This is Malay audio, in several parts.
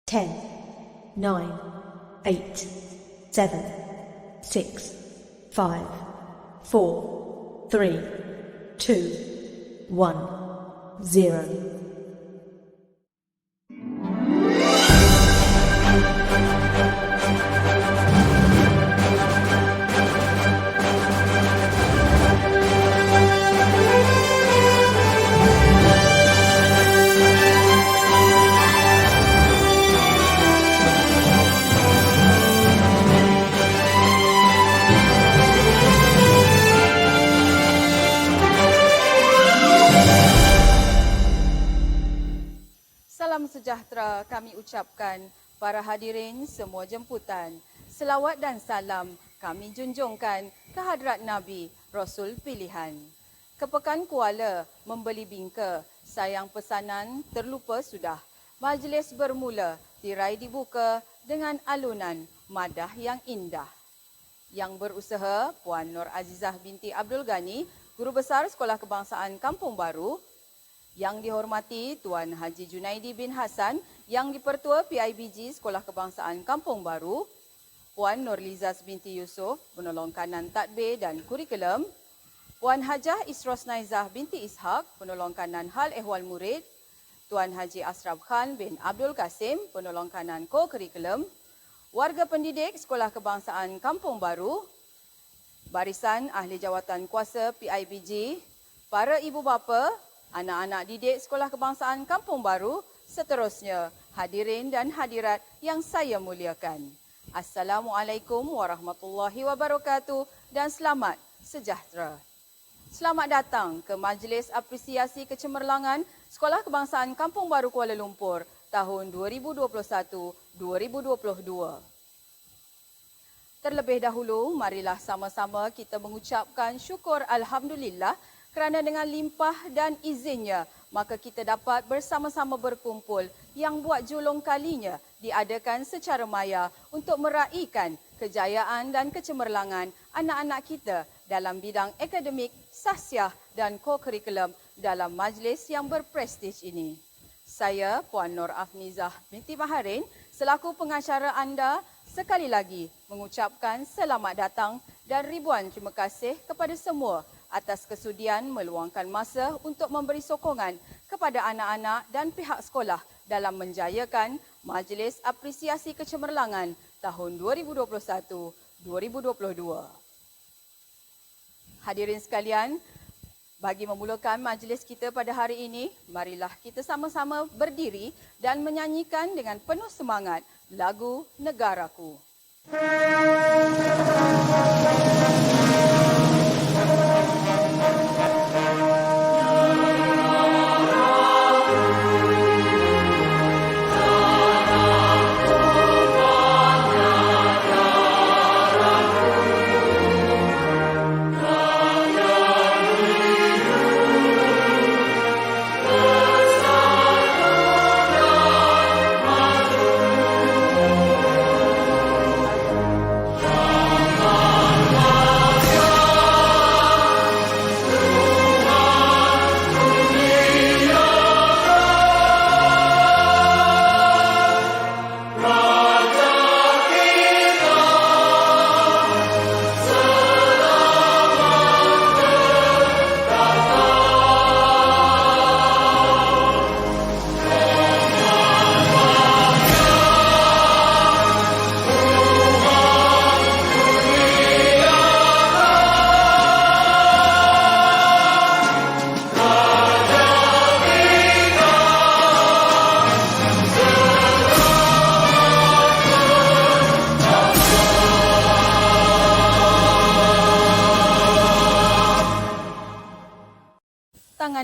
10, 9, 8, 7, 6, 5, 4, 3, 2, 1, 0. Salam sejahtera kami ucapkan para hadirin semua jemputan. Selawat dan salam kami junjungkan ke hadrat Nabi Rasul pilihan. Kepekan Kuala membeli bingka, sayang pesanan terlupa sudah. Majlis bermula, tirai dibuka dengan alunan madah yang indah. Yang berusaha Puan Nur Azizah binti Abdul Ghani, Guru Besar Sekolah Kebangsaan Kampung Baru. Yang dihormati Tuan Haji Junaidi bin Hassan, Yang di-Pertua PIBG Sekolah Kebangsaan Kampung Baru, Puan Nurlizaz binti Yusof, Penolong Kanan Tadbir dan Kurikulum, Puan Hajah Isros Naizah binti Ishak, Penolong Kanan Hal Ehwal Murid, Tuan Haji Ashraf Khan bin Abdul Kasim, Penolong Kanan Co-Kurikulum, warga pendidik Sekolah Kebangsaan Kampung Baru, barisan ahli jawatan kuasa PIBG, para ibu bapa, anak-anak didik Sekolah Kebangsaan Kampung Baru, seterusnya hadirin dan hadirat yang saya muliakan. Assalamualaikum warahmatullahi wabarakatuh dan selamat sejahtera. Selamat datang ke Majlis Apresiasi Kecemerlangan Sekolah Kebangsaan Kampung Baru Kuala Lumpur tahun 2021-2022. Terlebih dahulu, marilah sama-sama kita mengucapkan syukur Alhamdulillah kerana dengan limpah dan izinnya, maka kita dapat bersama-sama berkumpul yang buat julung kalinya diadakan secara maya untuk meraihkan kejayaan dan kecemerlangan anak-anak kita dalam bidang akademik, sahsiah dan co-kurikulum dalam majlis yang berprestij ini. Saya, Puan Nur Afnizah binti Maharin, selaku pengacara anda, sekali lagi mengucapkan selamat datang dan ribuan terima kasih kepada semua atas kesudian meluangkan masa untuk memberi sokongan kepada anak-anak dan pihak sekolah dalam menjayakan Majlis Apresiasi Kecemerlangan tahun 2021-2022. Hadirin sekalian, bagi memulakan majlis kita pada hari ini, marilah kita sama-sama berdiri dan menyanyikan dengan penuh semangat lagu Negaraku.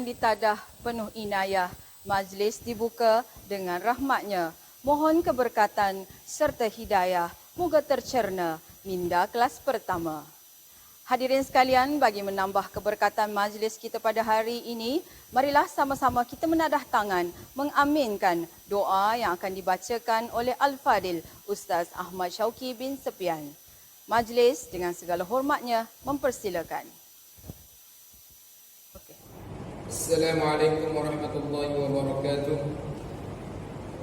Ditadah penuh inayah, majlis dibuka dengan rahmatnya. Mohon keberkatan serta hidayah, moga tercerna minda kelas pertama. Hadirin sekalian, bagi menambah keberkatan majlis kita pada hari ini, marilah sama-sama kita menadah tangan mengaminkan doa yang akan dibacakan oleh Al-Fadil Ustaz Ahmad Syauqi bin Sepian. Majlis dengan segala hormatnya mempersilakan. Assalamualaikum warahmatullahi wabarakatuh.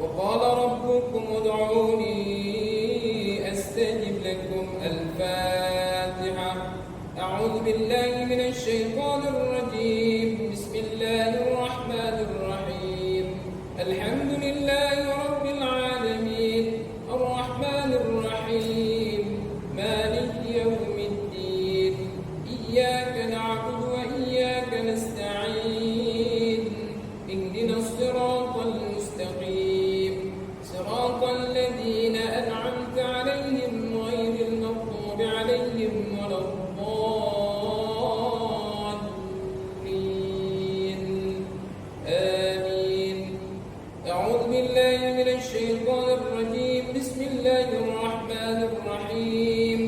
وقال ربكم ادعوني أستجب لكم. الفاتحة. أعوذ بالله من الشيطان الرجيم. بسم الله الرحمن الرحيم. الحمد لله رب العالمين الرحمن الرحيم مالك يوم الدين إياك نعبد وإياك نستعين اهدنا الصراط المستقيم صراط الذين أنعمت عليهم غير المغضوب عليهم ولا الضالين آمين. أعوذ بالله من الشيطان الرجيم. بسم الله الرحمن الرحيم.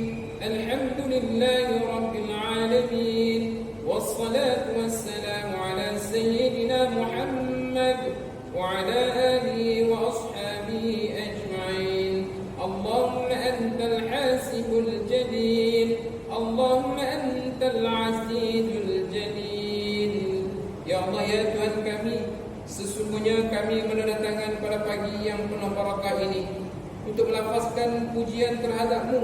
الحمد لله رب العالمين والصلاة والسلام على سيدنا محمد وعلى آله وأصحابه أجمعين. اللهم أنت الحاسب الجليل اللهم أنت العزيز الجليل. Ya Allah, ya Tuhan kami, sesungguhnya kami menandatangan pada pagi yang penuh barakah ini untuk melafazkan pujian terhadap-Mu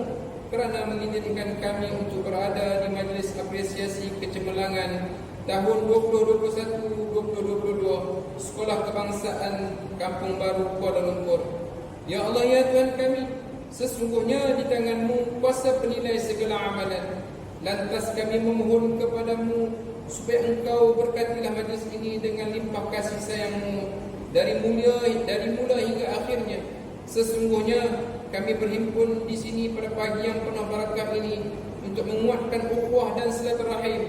kerana mengizinkan kami untuk berada di majlis apresiasi kecemerlangan tahun 2021-2022 Sekolah Kebangsaan Kampung Baru Kuala Lumpur. Ya Allah, ya Tuhan kami, sesungguhnya di tangan-Mu kuasa penilai segala amalan. Lantas kami memohon kepada-Mu supaya Engkau berkatilah majlis ini dengan limpah kasih sayang-Mu dari mula hingga akhirnya. Sesungguhnya kami berhimpun di sini pada pagi yang penuh barakah ini untuk menguatkan ukhuwah dan silaturahim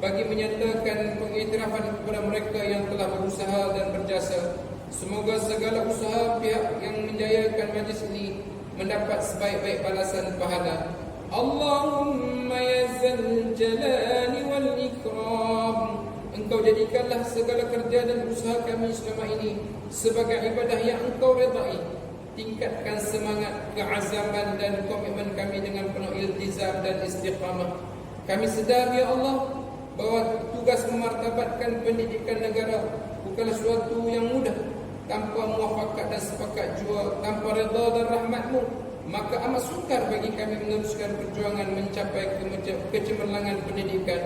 bagi menyatakan pengiktirafan kepada mereka yang telah berusaha dan berjasa. Semoga segala usaha pihak yang menjayakan majlis ini mendapat sebaik-baik balasan pahala. Allahumma ya zal jalali wal ikram. Engkau jadikanlah segala kerja dan usaha kami selama ini sebagai ibadah yang Engkau redai. Tingkatkan semangat, keazaman dan komitmen kami dengan penuh iltizam dan istiqamah. Kami sedar, ya Allah, bahawa tugas memartabatkan pendidikan negara bukanlah suatu yang mudah. Tanpa muafakat dan sepakat jua, tanpa redha dan rahmat-Mu, maka amat sukar bagi kami meneruskan perjuangan mencapai kecemerlangan pendidikan.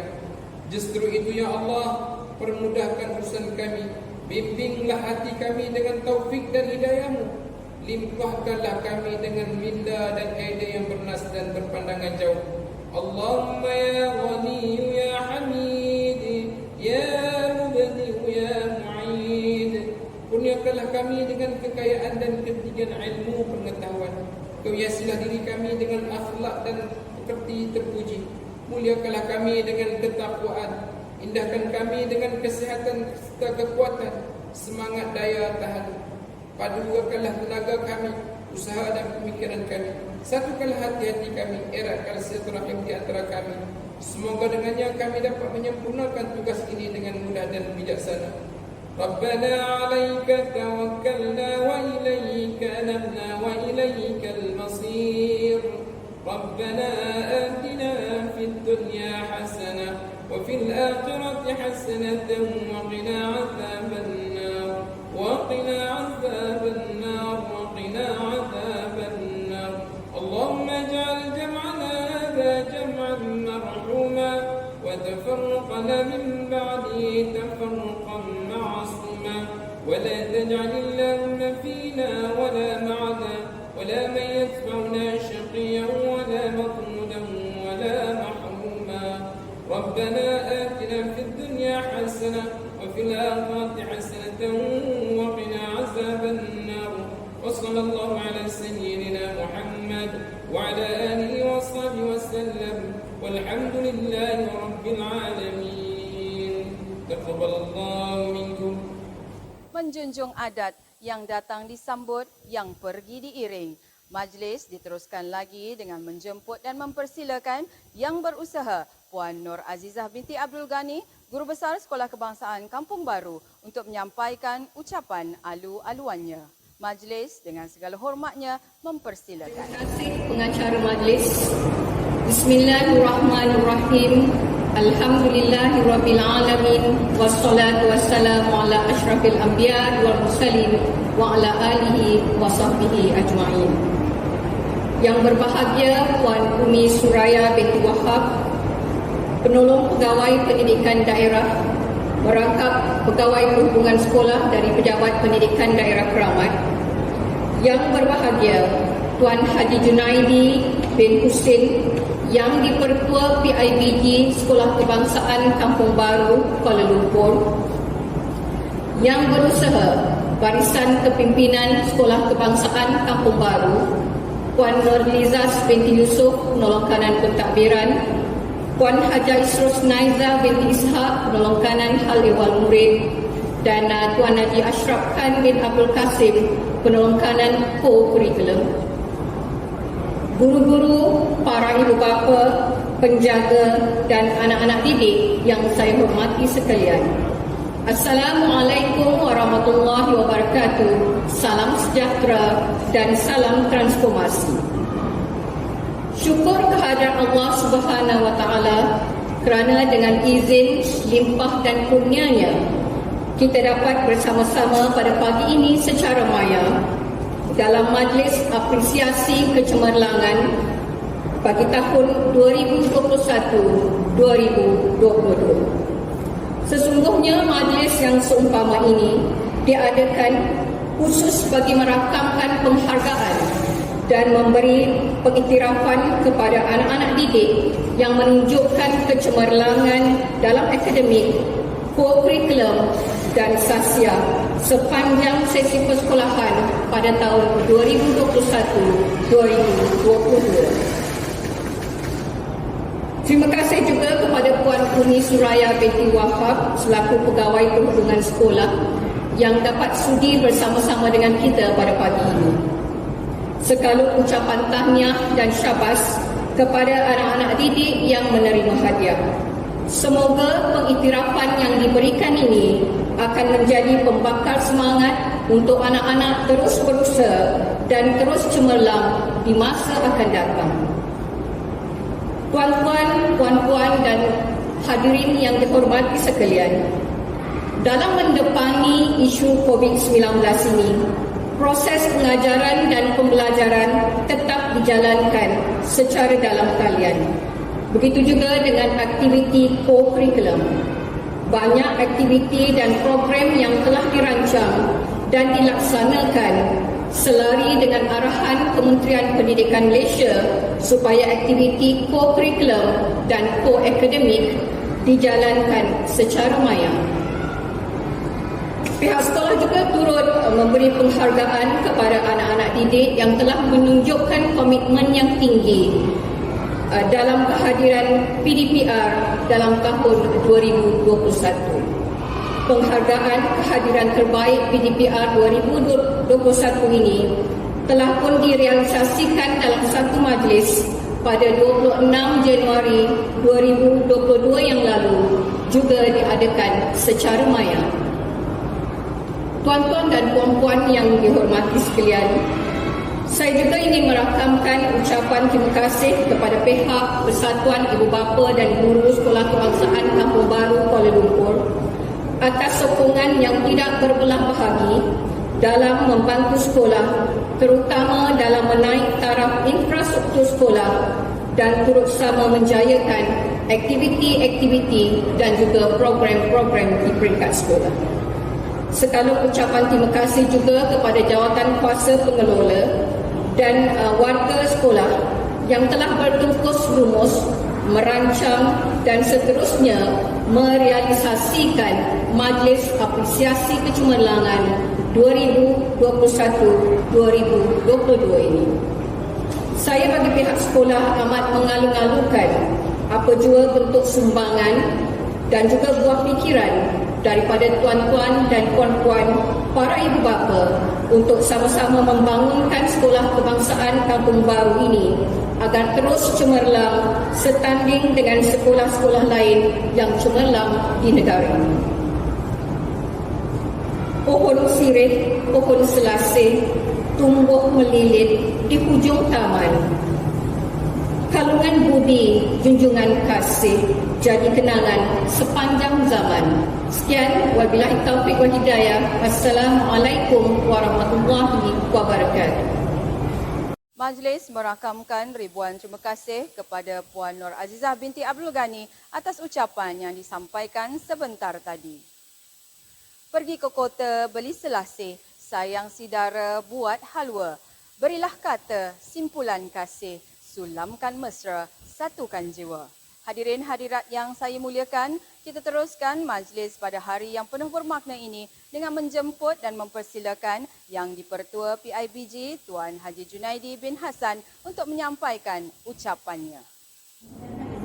Justru itu, ya Allah, permudahkan urusan kami. Bimbinglah hati kami dengan taufik dan hidayah-Mu. Limpahkanlah kami dengan minda dan idea yang bernas dan berpandangan jauh. Allahumma ya Ghani ya Hamid ya Mubdi ya Mu'id. Kurniakanlah kami dengan kekayaan dan ketinggian ilmu pengetahuan. Kau hiasilah diri kami dengan akhlak dan pekerti terpuji. Muliakanlah kami dengan ketakwaan. Indahkan kami dengan kesihatan serta kekuatan, semangat daya tahan. Padukanlah tenaga kami, usaha dan pemikiran kami. Satukanlah hati-hati kami, eratkan silaturahim di antara kami. Semoga dengannya kami dapat menyempurnakan tugas ini dengan mudah dan bijaksana. Rabbana 'alaika tawakkalna wa ilaika anabna wa ilaikal masir. Rabbana atina fid dunya hasanah wa fil akhirati hasanatan wa qina 'adzaban وقنا عذاب النار وقنا عذاب النار. اللهم اجعل جمعنا هذا جمعا مرحوما وتفرقنا من بعده تفرقا معصوما ولا تجعل اللهم فينا ولا معنا ولا من يتبعنا شقيا ولا مطرودا ولا محروما. ربنا آتنا في الدنيا حسنة وفي الآخرة حسنة وقنا عذاب النار. وصلى الله على سيدنا محمد وعلى آله وصحبه وسلم والحمد لله رب العالمين. تقبل الله منكم. Menjunjung adat, yang datang disambut, yang pergi diiring. Majlis diteruskan lagi dengan menjemput dan mempersilakan yang berusaha Puan Nur Azizah binti Abdul Ghani, Guru Besar Sekolah Kebangsaan Kampung Baru, untuk menyampaikan ucapan alu-aluannya. Majlis dengan segala hormatnya mempersilakan. Terima kasih pengacara majlis. Bismillahirrahmanirrahim. Alhamdulillahirabbil alamin wassalatu wassalamu ala asyrafil anbiya wal mursalin wa ala alihi wa sahbihi ajma'in. Yang berbahagia Puan Umi Suraya binti Wahab, penolong pegawai pendidikan daerah merangkap pegawai perhubungan sekolah dari Pejabat Pendidikan Daerah Keramat. Yang berbahagia Tuan Haji Junaidi bin Husin yang di-Pertua PIBG Sekolah Kebangsaan Kampung Baru, Kuala Lumpur. Yang berusaha Barisan Kepimpinan Sekolah Kebangsaan Kampung Baru, Puan Nurlizas binti Yusuf, penolong kanan pentadbiran. Puan Haja Isrus Naiza binti Ishaq, penolong kanan hal ehwal murid. Dan Tuan Haji Ashraf Khan bin Abdul Kasim, penolong kanan co-curriculum. Guru-guru, para ibu bapa, penjaga dan anak-anak didik yang saya hormati sekalian. Assalamualaikum warahmatullahi wabarakatuh. Salam sejahtera dan salam transformasi. Syukur kehadrat Allah Subhanahu wa taala kerana dengan izin, limpah dan kurnianya kita dapat bersama-sama pada pagi ini secara maya dalam majlis apresiasi kecemerlangan bagi tahun 2021-2022. Sesungguhnya majlis yang seumpama ini diadakan khusus bagi merakamkan penghargaan dan memberi pengiktirafan kepada anak-anak didik yang menunjukkan kecemerlangan dalam akademik, co-curriculum dan sasya sepanjang sesi persekolahan pada tahun 2021-2022. Terima kasih juga kepada Puan Umi Suraya binti Wahab selaku Pegawai Perhubungan Sekolah yang dapat sudi bersama-sama dengan kita pada pagi ini. Sekalut ucapan tahniah dan syabas kepada anak-anak didik yang menerima hadiah. Semoga pengiktirafan yang diberikan ini akan menjadi pembakar semangat untuk anak-anak terus berusaha dan terus cemerlang di masa akan datang. Tuan-tuan, puan-puan dan hadirin yang dihormati sekalian, dalam mendepani isu COVID-19 ini, proses pengajaran dan pembelajaran tetap dijalankan secara dalam talian. Begitu juga dengan aktiviti co-curriculum. Banyak aktiviti dan program yang telah dirancang dan dilaksanakan selari dengan arahan Kementerian Pendidikan Malaysia supaya aktiviti co-curriculum dan co-akademik dijalankan secara maya. Pihak sekolah juga turut memberi penghargaan kepada anak-anak didik yang telah menunjukkan komitmen yang tinggi dalam kehadiran PDPR dalam tahun 2021. Penghargaan kehadiran terbaik PDPR 2021 ini telah pun direalisasikan dalam satu majlis pada 26 Januari 2022 yang lalu, juga diadakan secara maya. Tuan-tuan dan puan-puan yang dihormati sekalian, saya juga ingin merakamkan ucapan terima kasih kepada pihak Persatuan Ibu Bapa dan Guru Sekolah Kebangsaan Kampung Baru, Kuala Lumpur atas sokongan yang tidak berbelah bahagi dalam membantu sekolah, terutama dalam menaik taraf infrastruktur sekolah dan turut sama menjayakan aktiviti-aktiviti dan juga program-program di peringkat sekolah. Sekaligus ucapan terima kasih juga kepada jawatan kuasa pengelola dan warga sekolah yang telah bertungkus rumus, merancang dan seterusnya merealisasikan Majlis Apresiasi Kecemerlangan 2021-2022 ini. Saya bagi pihak sekolah amat mengalu-alukan apa jua bentuk sumbangan dan juga buah fikiran daripada tuan-tuan dan puan-puan, para ibu bapa untuk sama-sama membangunkan Sekolah Kebangsaan Kampung Baru ini agar terus cemerlang setanding dengan sekolah-sekolah lain yang cemerlang di negara ini. Pohon sirih, pohon selasih tumbuh melilit di hujung taman. Kalungan budi, junjungan kasih jadi kenangan sepanjang zaman. Sekian, wabillahi taufiq wal hidayah. Wassalamualaikum warahmatullahi wabarakatuh. Majlis merakamkan ribuan terima kasih kepada Puan Nur Azizah binti Abdul Ghani atas ucapan yang disampaikan sebentar tadi. Pergi ke kota, beli selasih, sayang sidara, buat halwa. Berilah kata, simpulan kasih, sulamkan mesra, satukan jiwa. Hadirin hadirat yang saya muliakan, kita teruskan majlis pada hari yang penuh bermakna ini dengan menjemput dan mempersilakan Yang di-Pertua PIBG Tuan Haji Junaidi bin Hassan untuk menyampaikan ucapannya.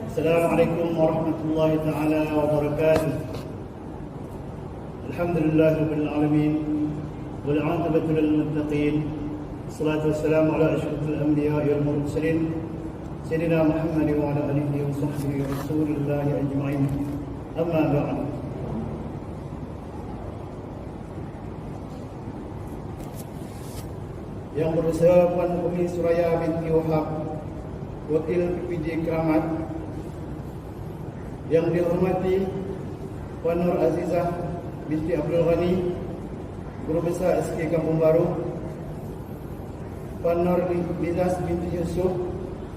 Assalamualaikum warahmatullahi taala wabarakatuh. Alhamdulillahirabbil alamin wal 'aqibatu lil muttaqin. Wassalatu wassalamu ala asyrafil anbiya'i wal mursalin sayyidina Muhammad wa ala alihi wa sahbihi rasulillahi ajma'in. Amma ba'd. Yang berusaha Puan Umi Suraya binti Wahab, Wakil PPJ Keramat, yang dihormati Puan Nur Azizah binti Abdul Ghani, Guru Besar SK Kampung Baru, Puan Nur Lizas binti Yusuf,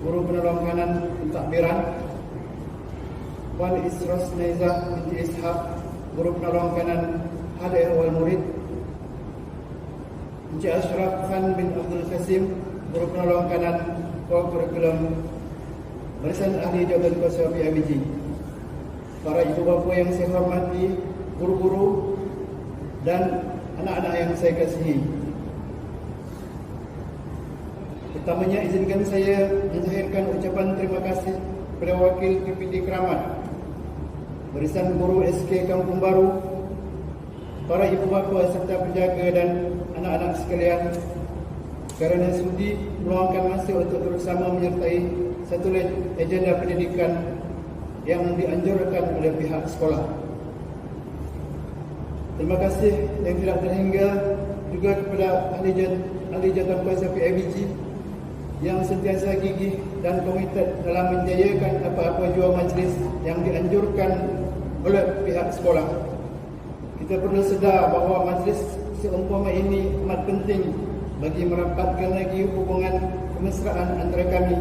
Guru Penolong Kanan Pentadbiran, Puan Isros Naizah binti Ishaq, Guru Penolong Kanan Hadiah wal Murid, Encik Ashraf Khan bin Abdul Qasim, Guru Penolong Kanan Kurikulum Barisan Ahli Jabatan Kuasa PIBG, para ibu bapa yang saya hormati, guru-guru dan anak-anak yang saya kasihi. Pertamanya izinkan saya menzahirkan ucapan terima kasih kepada Wakil PPD Keramat, Barisan Guru SK Kampung Baru, para ibu bapa serta penjaga dan anak-anak sekalian kerana sudi meluangkan masa untuk bersama menyertai satu agenda pendidikan yang dianjurkan oleh pihak sekolah. Terima kasih yang tidak terhingga juga kepada ahli jawatan kuasa PIBG yang sentiasa gigih dan komited dalam menjayakan apa-apa jua majlis yang dianjurkan oleh pihak sekolah. Kita perlu sedar bahawa majlis seumpama ini amat penting bagi merapatkan lagi hubungan kemesraan antara kami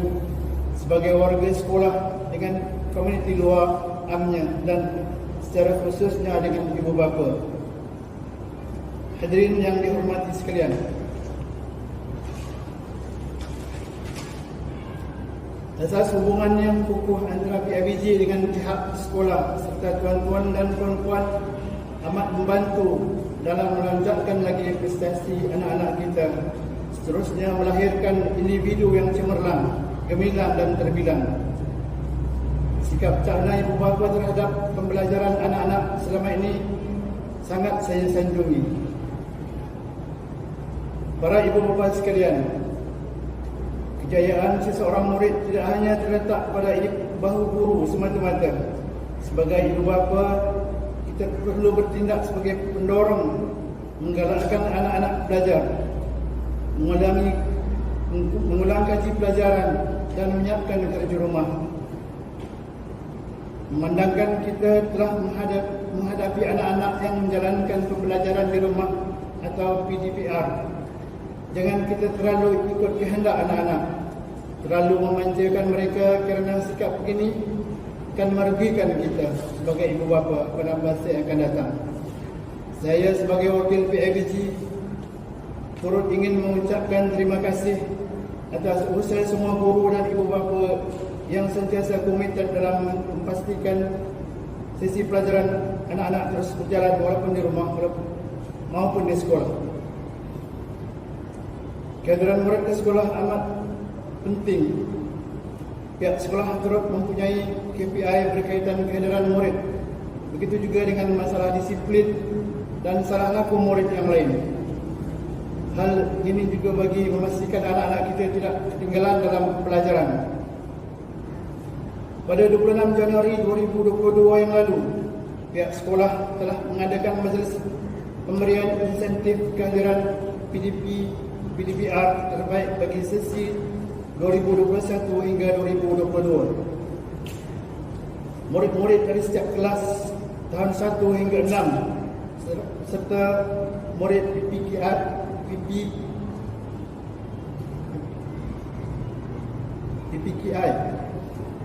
sebagai warga sekolah dengan komuniti luar amnya dan secara khususnya dengan ibu bapa. Hadirin yang dihormati sekalian, asas hubungan yang kukuh antara PIBG dengan pihak sekolah serta tuan-tuan dan puan-puan amat membantu dalam melonjakkan lagi prestasi anak-anak kita, seterusnya melahirkan individu yang cemerlang, gemilang dan terbilang. Sikap cakna ibu bapa terhadap pembelajaran anak-anak selama ini sangat saya sanjungi. Para ibu bapa sekalian, kejayaan seseorang murid tidak hanya terletak pada bahu guru semata-mata. Sebagai ibu bapa, kita perlu bertindak sebagai pendorong, menggalakkan anak-anak belajar, mengulang kaji pelajaran dan menyiapkan kerja rumah. Memandangkan kita telah menghadapi anak-anak yang menjalankan pembelajaran di rumah atau PDPR, jangan kita terlalu ikut kehendak anak-anak, terlalu memanjakan mereka kerana sikap begini akan merugikan kita sebagai ibu bapa pada masa yang akan datang. Saya sebagai wakil PIBG turut ingin mengucapkan terima kasih atas usaha semua guru dan ibu bapa yang sentiasa komited dalam memastikan sesi pelajaran anak-anak terus berjalan walaupun di rumah maupun di sekolah. Kehadiran murid ke sekolah amat penting. Pihak sekolah turut mempunyai KPI berkaitan kehadiran murid. Begitu juga dengan masalah disiplin dan salah laku murid yang lain. Hal ini juga bagi memastikan anak-anak kita tidak ketinggalan dalam pelajaran. Pada 26 Januari 2022 yang lalu, pihak sekolah telah mengadakan majlis pemberian insentif kehadiran PDPR terbaik bagi sesi 2021 hingga 2022. murid-murid dari setiap kelas tahun 1 hingga 6 serta murid PPKI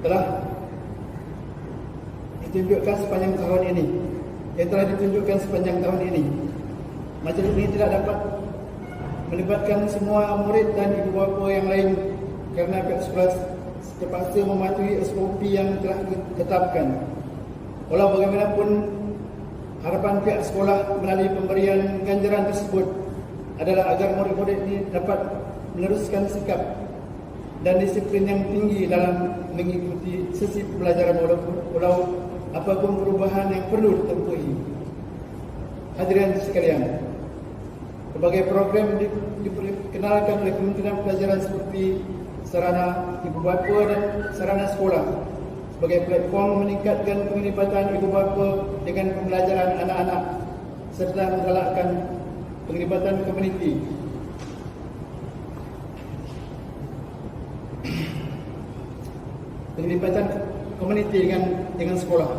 telah ditunjukkan sepanjang tahun ini. Majlis ini tidak dapat melibatkan semua murid dan ibu bapa yang lain kerana pihak sekolah terpaksa mematuhi SOP yang telah ditetapkan. Walau bagaimanapun, harapan pihak sekolah melalui pemberian ganjaran tersebut adalah agar murid-murid ini dapat meneruskan sikap dan disiplin yang tinggi dalam mengikuti sesi pembelajaran walau apapun perubahan yang perlu ditempuhi. Hadirin sekalian, berbagai program diperkenalkan oleh Kementerian Pelajaran seperti sarana ibu bapa dan sarana sekolah sebagai platform meningkatkan penglibatan ibu bapa dengan pembelajaran anak-anak serta menggalakkan penglibatan komuniti. Penglibatan komuniti dengan sekolah.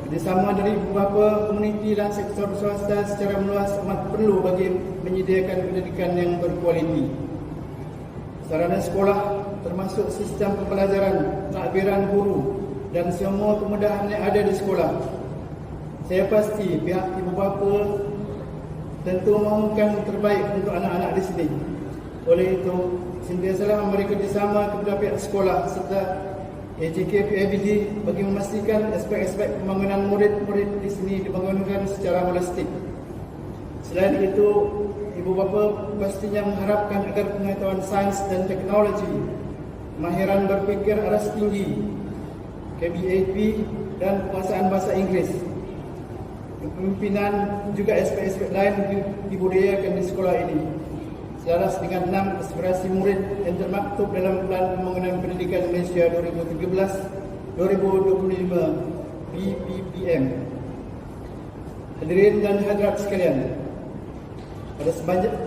Kerjasama dari ibu bapa, komuniti dan sektor swasta secara meluas amat perlu bagi menyediakan pendidikan yang berkualiti. Sarana sekolah termasuk sistem pembelajaran, takbiran guru dan semua kemudahan yang ada di sekolah. Saya pasti pihak ibu bapa tentu mahukan terbaik untuk anak-anak di sini. Oleh itu, sentiasalah memberi kerjasama kepada pihak sekolah serta AJK-PIBG bagi memastikan aspek-aspek pembangunan murid-murid di sini dibangunkan secara holistik. Selain itu, ibu bapa pastinya mengharapkan agar pengetahuan sains dan teknologi, kemahiran berfikir aras tinggi, KBAP dan penguasaan bahasa Inggeris, kepemimpinan juga aspek-aspek lain dibudidayakan di sekolah ini selaras dengan 6 aspirasi murid yang termaktub dalam Plan Pembangunan Pendidikan Malaysia 2013-2025 PPPM. Hadirin dan hadirat sekalian, pada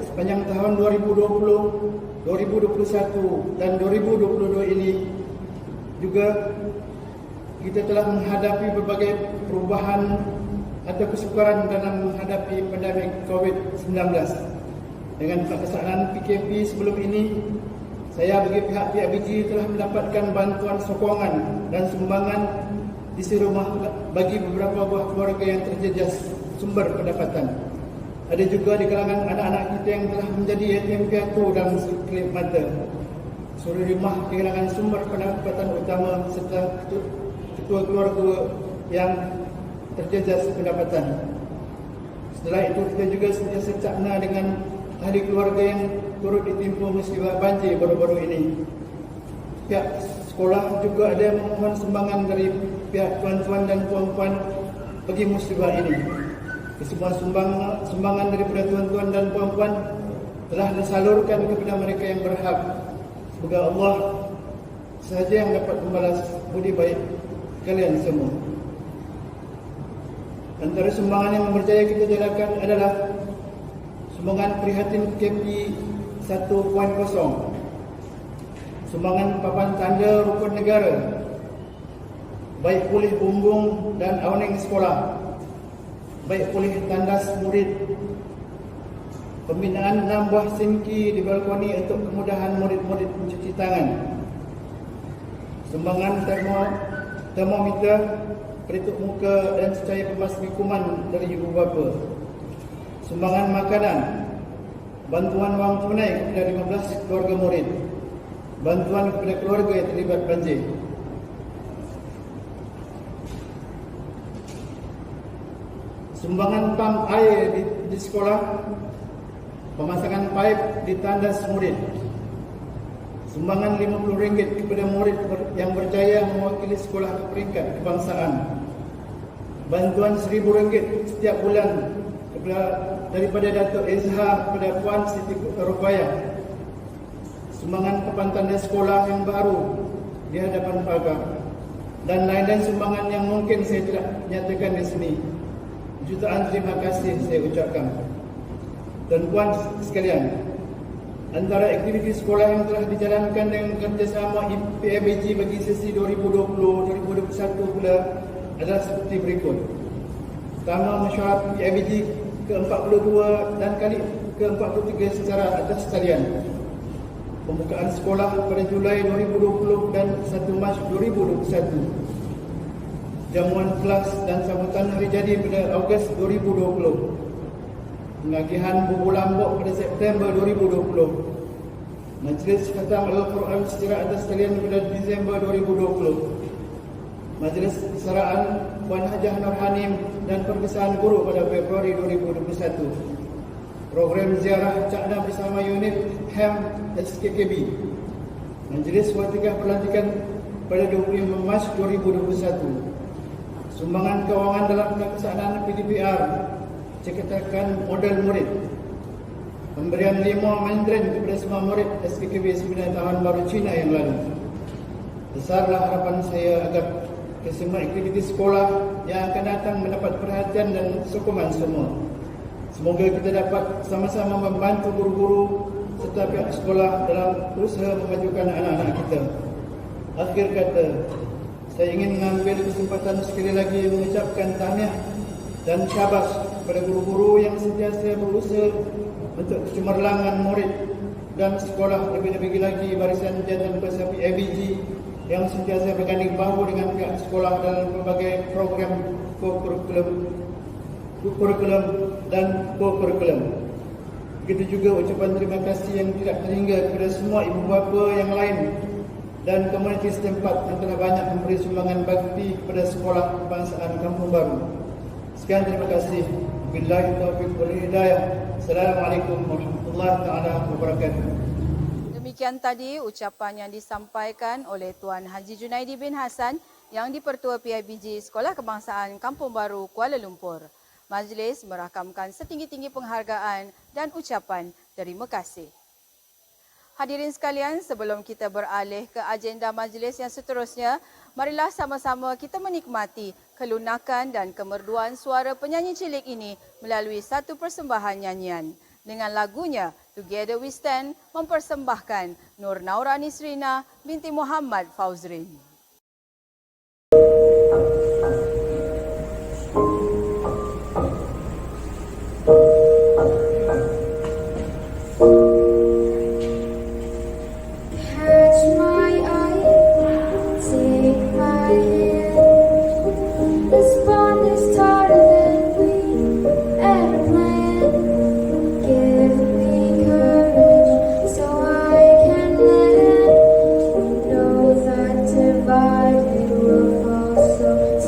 sepanjang tahun 2020, 2021 dan 2022 ini juga kita telah menghadapi berbagai perubahan atau kesukaran dalam menghadapi pandemik COVID-19. Dengan pelaksanaan PKP sebelum ini, saya bagi pihak PIBG telah mendapatkan bantuan sokongan dan sumbangan isi rumah bagi beberapa buah keluarga yang terjejas sumber pendapatan. Ada juga di kalangan anak-anak kita yang telah menjadi yatim piatu dalam sekelip mata. Suri rumah kehilangan sumber pendapatan utama serta ketua keluarga yang terjejas pendapatan. Setelah itu kita juga sentiasa cakna dengan ahli keluarga yang turut ditimpa musibah banjir baru-baru ini. Pihak sekolah juga ada memohon sumbangan dari pihak tuan-tuan dan puan-puan bagi musibah ini. Kesemua sumbangan daripada tuan-tuan dan puan-puan telah disalurkan kepada mereka yang berhak. Semoga Allah sahaja yang dapat membalas budi baik kalian semua. Antara sumbangan yang berjaya kita jalankan adalah sumbangan prihatin PKP 1.0, sumbangan papan tanda rukun negara, baik pulih bumbung dan awning sekolah, baik pulih tandas murid, pembinaan 6 buah sinki di balkoni untuk kemudahan murid-murid mencuci tangan, sumbangan termometer, pelitup muka dan cecair pembasmi kuman dari ibu bapa, sumbangan makanan, bantuan wang tunai kepada 15 keluarga murid, bantuan kepada keluarga yang terlibat banjir. Sumbangan pam air di sekolah, pemasangan pipe di tandas murid, sumbangan RM50 kepada murid yang berjaya mewakili sekolah ke peringkat kebangsaan, bantuan RM1,000 setiap bulan daripada Datuk Izhar kepada Puan Siti Rufayah, sumbangan papan tanda sekolah yang baru di hadapan pagar, dan lain-lain sumbangan yang mungkin saya tidak nyatakan di sini. Jutaan terima kasih saya ucapkan. Dan puan sekalian, Antara aktiviti sekolah yang telah dijalankan dengan kerjasama PIBG bagi sesi 2020-2021 pula adalah seperti berikut. Pertama, mesyuarat PIBG ke-42 dan kali ke-43 secara atas talian. Pembukaan sekolah pada Julai 2020 dan 1 Mac 2021. Jamuan kelas dan sambutan hari jadi pada Ogos 2020. Penagihan buku lambok pada September 2020. Majlis Khatam Al-Quran secara atas talian pada Disember 2020. Majlis Persaraan Puan Hajah Nur Hanim dan Perpisahan Guru pada Februari 2021. Program ziarah Cakna bersama unit HAM SKKB. Majlis Watikah Pelantikan pada 25 Mac 2021. Sumbangan kewangan dalam pelaksanaan PDPR, ceketakan modal murid. Pemberian 5 mandarin kepada semua murid SKKB 9 tahun baru Cina yang lalu. Besarlah harapan saya agar kesemua aktiviti sekolah yang akan datang mendapat perhatian dan sokongan semua. Semoga kita dapat sama-sama membantu guru-guru serta pihak sekolah dalam usaha memajukan anak-anak kita. Akhir kata, saya ingin mengambil kesempatan sekali lagi mengucapkan tahniah dan syabas kepada guru-guru yang sentiasa berusaha untuk kecemerlangan murid dan sekolah, lebih-lebih lagi barisan jantan kuasa PIBG yang sentiasa berganding bahu dengan pihak sekolah dalam berbagai program kurikulum dan co-kurikulum. Begitu juga ucapan terima kasih yang tidak terhingga kepada semua ibu bapa yang lain dan komuniti setempat yang telah banyak memberi sumbangan bakti kepada sekolah kebangsaan Kampung Baru. Sekian, terima kasih. Billahi taufiq wal hidayah. Assalamualaikum warahmatullahi taala wabarakatuh. Demikian tadi ucapan yang disampaikan oleh Tuan Haji Junaidi bin Hassan yang di-Pertua PIBG Sekolah Kebangsaan Kampung Baru, Kuala Lumpur. Majlis merakamkan setinggi-tinggi penghargaan dan ucapan terima kasih. Hadirin sekalian, sebelum kita beralih ke agenda majlis yang seterusnya, marilah sama-sama kita menikmati kelunakan dan kemerduan suara penyanyi cilik ini melalui satu persembahan nyanyian. Dengan lagunya Together We Stand mempersembahkan Nur Naurani Srina binti Muhammad Fauzrin. Divided will fall so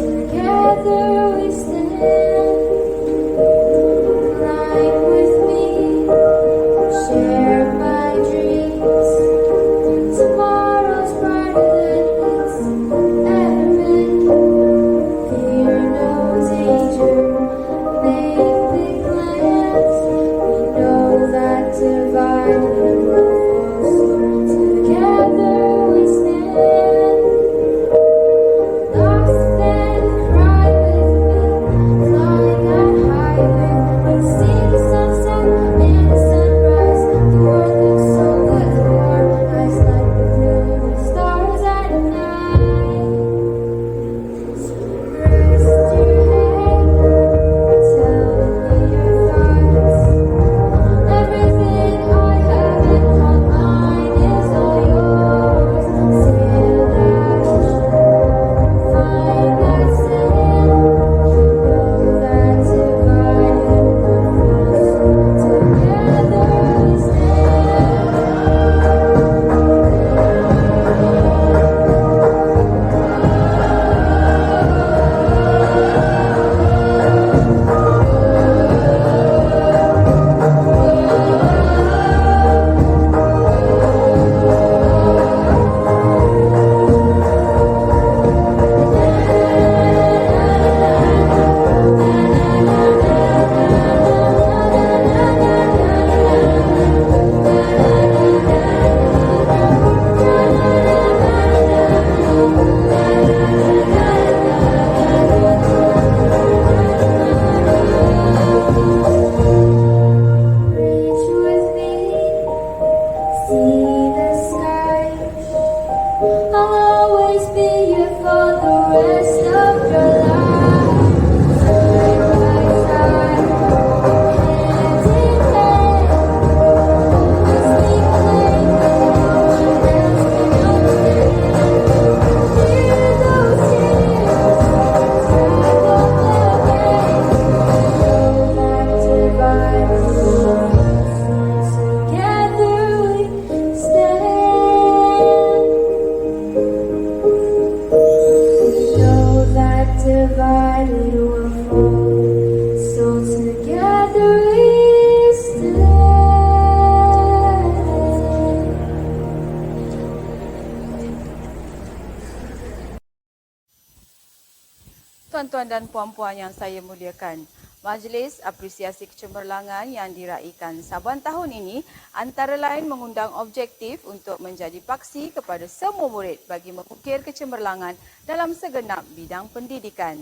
tuan-tuan dan puan-puan yang saya muliakan, Majlis Apresiasi Kecemerlangan yang diraikan Saban tahun ini antara lain mengundang objektif untuk menjadi paksi kepada semua murid bagi mengukir kecemerlangan dalam segenap bidang pendidikan.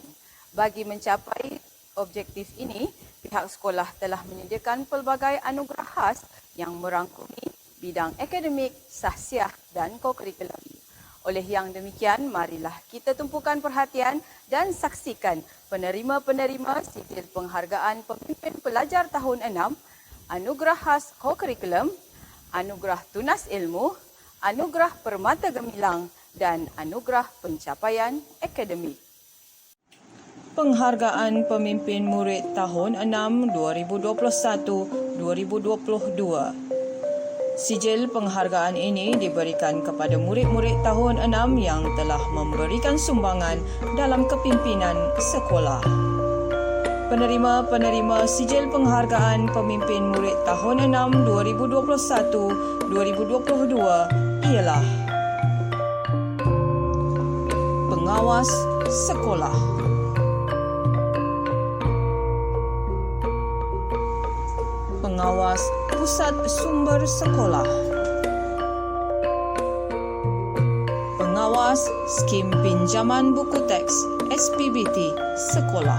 Bagi mencapai objektif ini, pihak sekolah telah menyediakan pelbagai anugerah khas yang merangkumi bidang akademik, sahsiah dan kokurikulum. Oleh yang demikian, marilah kita tumpukan perhatian dan saksikan penerima-penerima sijil penghargaan pemimpin pelajar tahun 6, anugerah khas kokurikulum, anugerah tunas ilmu, anugerah permata gemilang dan anugerah pencapaian akademik. Penghargaan Pemimpin Murid Tahun 6 2021-2022. Sijil penghargaan ini diberikan kepada murid-murid tahun 6 yang telah memberikan sumbangan dalam kepimpinan sekolah. Penerima-penerima sijil penghargaan Pemimpin Murid tahun 6 2021-2022 ialah Pengawas Sekolah, Pengawas Pusat Sumber Sekolah, Pengawas Skim Pinjaman Buku Teks SPBT Sekolah,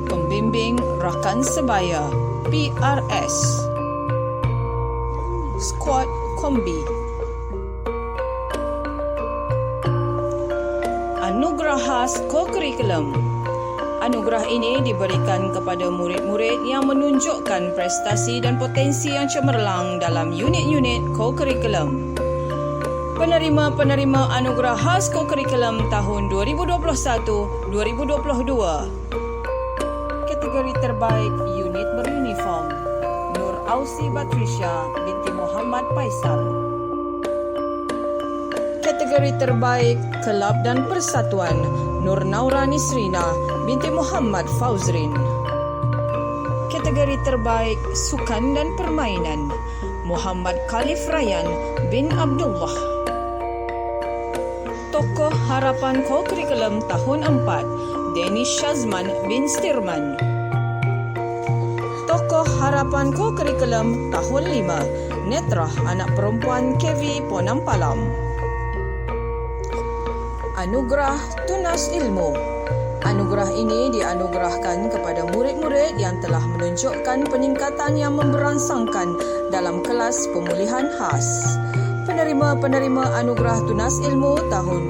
Pembimbing Rakan Sebaya PRS, Skuad Kombi. Anugerah khas kokurikulum. Anugerah ini diberikan kepada murid-murid yang menunjukkan prestasi dan potensi yang cemerlang dalam unit-unit kokurikulum. Penerima-penerima anugerah khas kokurikulum tahun 2021-2022. Kategori terbaik unit beruniform, Nur Ausi Batrisha binti Muhammad Faisal. Kategori terbaik Kelab dan Persatuan, Nur Naura Nisrina binti Muhammad Fauzrin. Kategori terbaik Sukan dan Permainan, Muhammad Khalif Rayyan bin Abdullah. Tokoh Harapan Kokurikulum tahun 4, Deniz Shazman bin Stirman. Tokoh Harapan Kokurikulum tahun 5, Netrah Anak Perempuan KV Ponam Palam. Anugerah Tunas Ilmu. Anugerah ini dianugerahkan kepada murid-murid yang telah menunjukkan peningkatan yang memberangsangkan dalam kelas pemulihan khas. Penerima-penerima Anugerah Tunas Ilmu tahun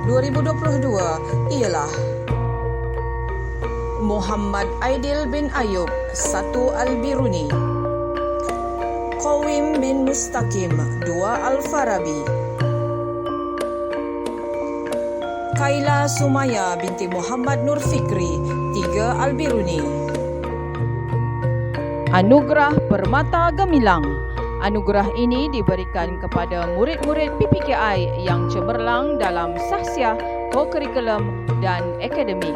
2021-2022 ialah Muhammad Aidil bin Ayub, 1 Al-Biruni, Qawim bin Mustaqim, 2 Al-Farabi, Kaila Sumaya binti Muhammad Nur Fikri, 3 Al-Biruni. Anugerah Permata Gemilang. Anugerah ini diberikan kepada murid-murid PPKI yang cemerlang dalam sahsiah, kokurikulum dan akademik.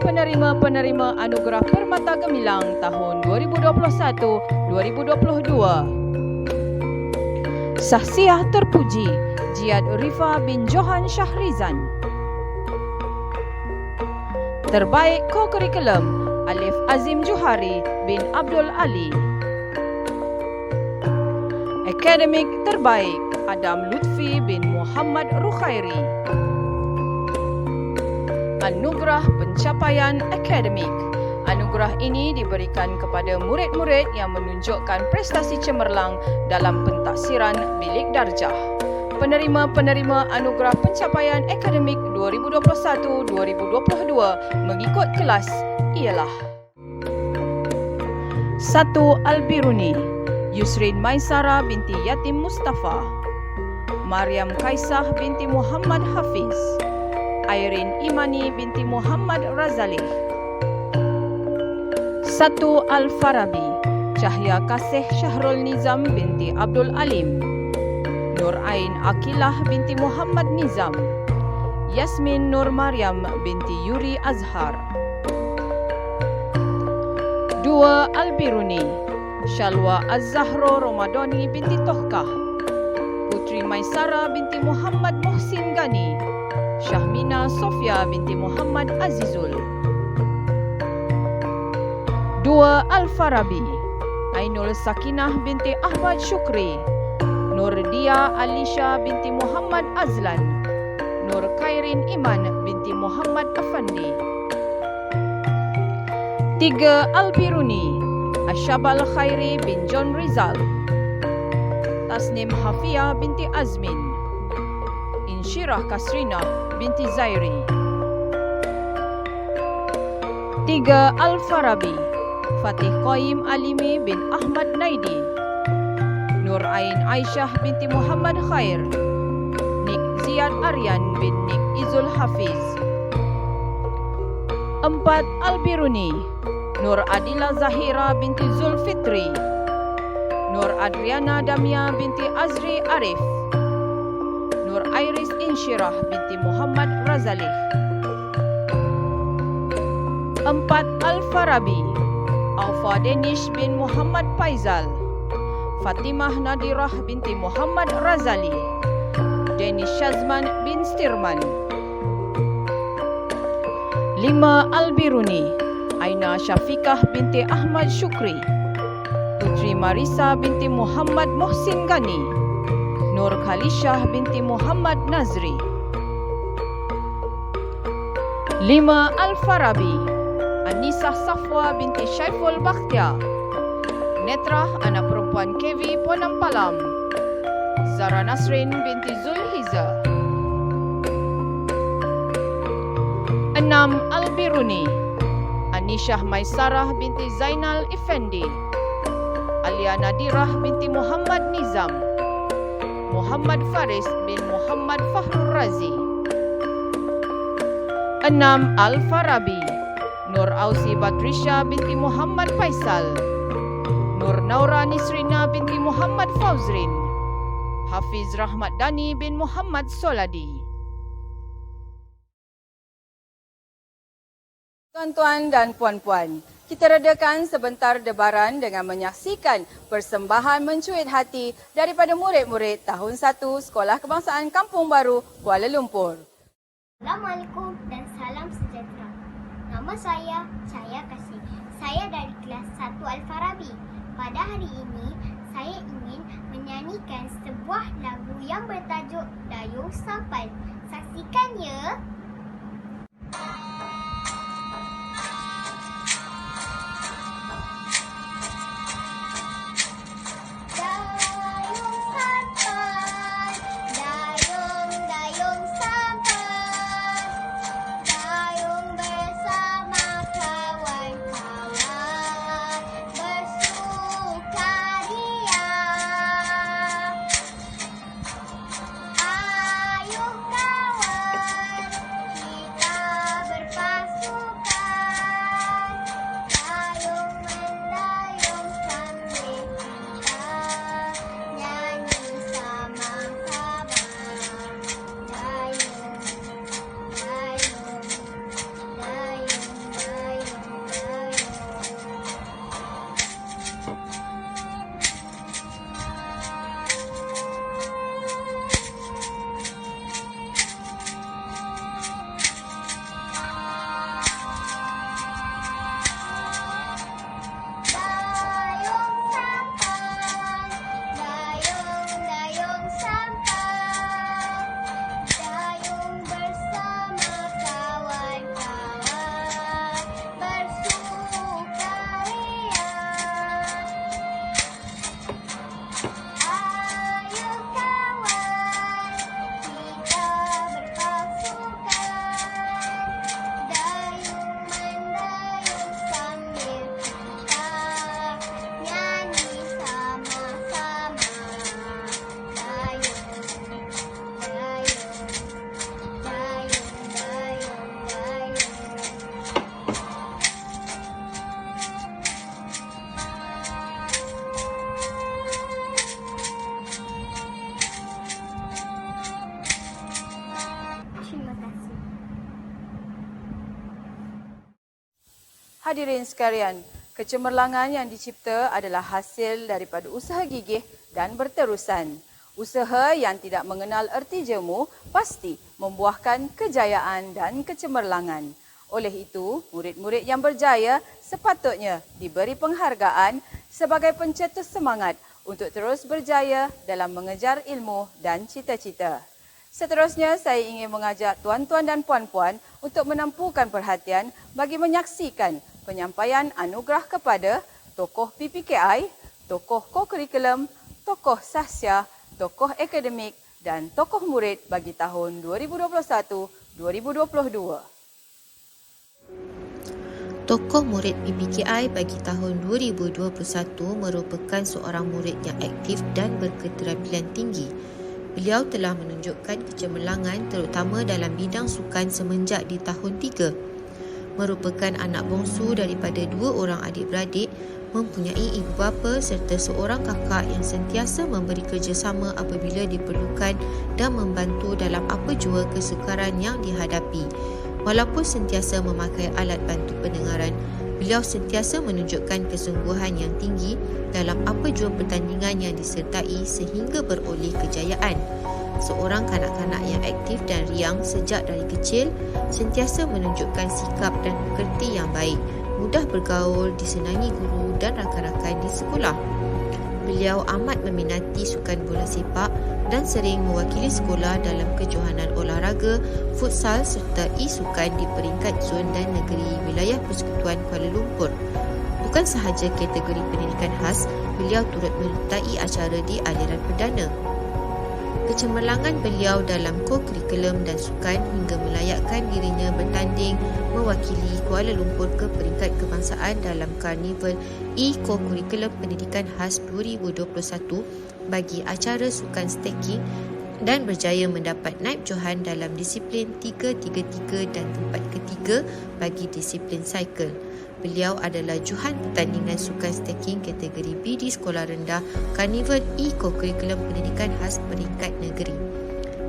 Penerima-penerima Anugerah Permata Gemilang tahun 2021-2022. Sahsiah terpuji, Jiyad Rifa bin Johan Syahrizan. Terbaik kokurikulum, Alif Azim Johari bin Abdul Ali. Akademik terbaik, Adam Lutfi bin Muhammad Rukhairi. Anugerah Pencapaian Akademik. Anugerah ini diberikan kepada murid-murid yang menunjukkan prestasi cemerlang dalam pentaksiran bilik darjah. Penerima-penerima Anugerah Pencapaian Akademik 2021-2022 mengikut kelas ialah 1 Al-Biruni, Yusrin Maisara binti Yatim Mustafa, Maryam Kaisah binti Muhammad Hafiz, Airin Imani binti Muhammad Razali. 1 Al-Farabi, Cahya Kasih Syahrul Nizam binti Abdul Alim, Nur Ain Akilah binti Muhammad Nizam, Yasmin Nur Maryam binti Yuri Azhar. 2 Al-Biruni, Shalwa Az-Zahro Ramadhani binti Tohkah, Putri Maisara binti Muhammad Muhsin Gani, Syahmina Sofia binti Muhammad Azizul. 2. Al-Farabi, Ainul Sakinah binti Ahmad Syukri, Nurdia Alisha binti Muhammad Azlan, Nur Khairin Iman binti Muhammad Afandi. 3. Al-Biruni, Asyabal Khairi bin John Rizal, Tasnim Hafia binti Azmin, Insyirah Kasrina binti Zairi. 3. Al-Farabi, Fatih Qayyim Alimi bin Ahmad Naidi, Nur Ain Aisyah binti Muhammad Khair, Nik Ziyad Aryan bin Nik Izul Hafiz. 4. Al-Biruni, Nur Adila Zahira binti Zulfitri, Nur Adriana Damia binti Azri Arif, Nur Iris Insyirah binti Muhammad Razalih. 4. Al-Farabi, Aufa Danish bin Muhammad Faizal, Fatimah Nadirah binti Muhammad Razali, Danish Shazman bin Stirman. 5. Al-Biruni, Aina Syafiqah binti Ahmad Syukri, Putri Marisa binti Muhammad Muhsin Gani, Nur Khalishah binti Muhammad Nazri. 5. Al-Farabi, Anisah Safwa binti Syaiful Bakhtiar, Netrah anak perempuan Kevi Ponampalam, Zara Nasrin binti Zulhiza. 6. Al-Biruni, Anishah Maisarah binti Zainal Effendi, Alia Nadirah binti Muhammad Nizam, Muhammad Faris bin Muhammad Fahrul Razi. 6. Al-Farabi, Nur Ausi Badrisha binti Muhammad Faisal, Nur Naura Nisrina binti Muhammad Fauzrin, Hafiz Rahmat Dani bin Muhammad Soladi. Tuan-tuan dan puan-puan, kita redakan sebentar debaran dengan menyaksikan persembahan mencuit hati daripada murid-murid tahun 1 Sekolah Kebangsaan Kampung Baru, Kuala Lumpur. Assalamualaikum dan salam sejahtera. Nama saya Cahaya Kasih. Saya dari kelas 1 Al-Farabi. Pada hari ini, saya ingin menyanyikan sebuah lagu yang bertajuk Dayung Sampan. Saksikan ya. Hadirin sekalian, kecemerlangan yang dicipta adalah hasil daripada usaha gigih dan berterusan. Usaha yang tidak mengenal erti jemu pasti membuahkan kejayaan dan kecemerlangan. Oleh itu, murid-murid yang berjaya sepatutnya diberi penghargaan sebagai pencetus semangat untuk terus berjaya dalam mengejar ilmu dan cita-cita. Seterusnya, saya ingin mengajak tuan-tuan dan puan-puan untuk menampukan perhatian bagi menyaksikan penyampaian anugerah kepada tokoh PPKI, tokoh ko-kurikulum, tokoh sahsia, tokoh akademik dan tokoh murid bagi tahun 2021-2022. Tokoh murid PPKI bagi tahun 2021 merupakan seorang murid yang aktif dan berketerampilan tinggi. Beliau telah menunjukkan kecemerlangan terutama dalam bidang sukan semenjak di tahun 3. Merupakan anak bongsu daripada 2 orang adik-beradik, mempunyai ibu bapa serta seorang kakak yang sentiasa memberi kerjasama apabila diperlukan dan membantu dalam apa jua kesukaran yang dihadapi. Walaupun sentiasa memakai alat bantu pendengaran, beliau sentiasa menunjukkan kesungguhan yang tinggi dalam apa jua pertandingan yang disertai sehingga beroleh kejayaan. Seorang kanak-kanak yang aktif dan riang sejak dari kecil, sentiasa menunjukkan sikap dan pekerti yang baik, mudah bergaul, disenangi guru dan rakan-rakan di sekolah. Beliau amat meminati sukan bola sepak dan sering mewakili sekolah dalam kejohanan olahraga, futsal serta e-sukan di peringkat zon dan negeri wilayah Persekutuan Kuala Lumpur. Bukan sahaja kategori pendidikan khas, beliau turut menyertai acara di aliran perdana. Kecemerlangan beliau dalam ko-kurikulum dan sukan hingga melayakkan dirinya bertanding mewakili Kuala Lumpur ke peringkat kebangsaan dalam Karnival E-ko-kurikulum Pendidikan Khas 2021 bagi acara sukan staking dan berjaya mendapat naib johan dalam disiplin 3-3-3 dan tempat ketiga bagi disiplin cycle. Beliau adalah johan pertandingan sukan staking kategori B di sekolah rendah Karnival E-ko-kurikulum Pendidikan Khas peringkat negeri.